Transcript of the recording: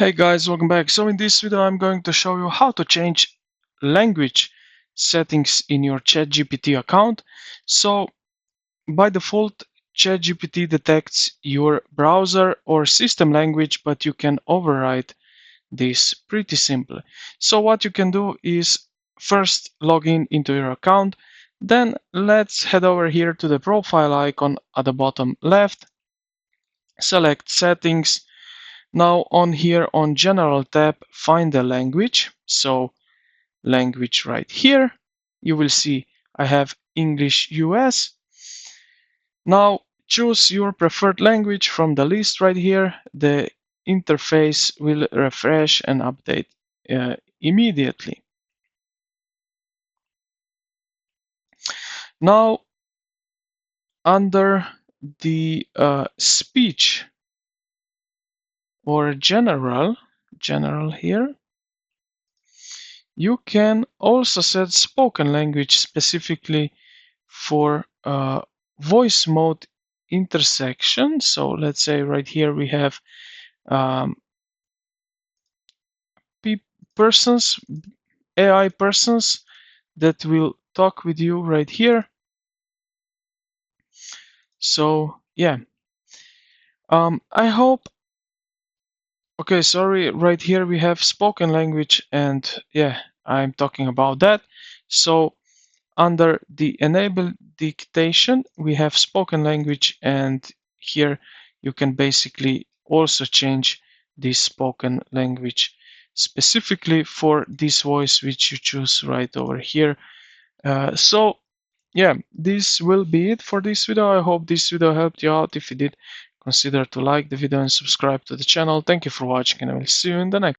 Hey guys, welcome back. So in this video I'm going to show you how to change language settings in your ChatGPT account. So by default ChatGPT detects your browser or system language, but you can override this pretty simply. So what you can do is first log in into your account, then let's head over here to the profile icon at the bottom left, select settings. Now on here on General tab, find the language. So language right here. You will see I have English US. Now choose your preferred language from the list right here. The interface will refresh and update immediately. Now under the speech or general here, you can also set spoken language specifically for voice mode intersection. So let's say right here we have persons, AI persons that will talk with you right here. So yeah, I hope. Okay, sorry, right here we have spoken language, and yeah, I'm talking about that. So under the enable dictation, we have spoken language, and here you can basically also change this spoken language specifically for this voice, which you choose right over here. So yeah, this will be it for this video. I hope this video helped you out. If you did, consider to like the video and subscribe to the channel. Thank you for watching, and I will see you in the next.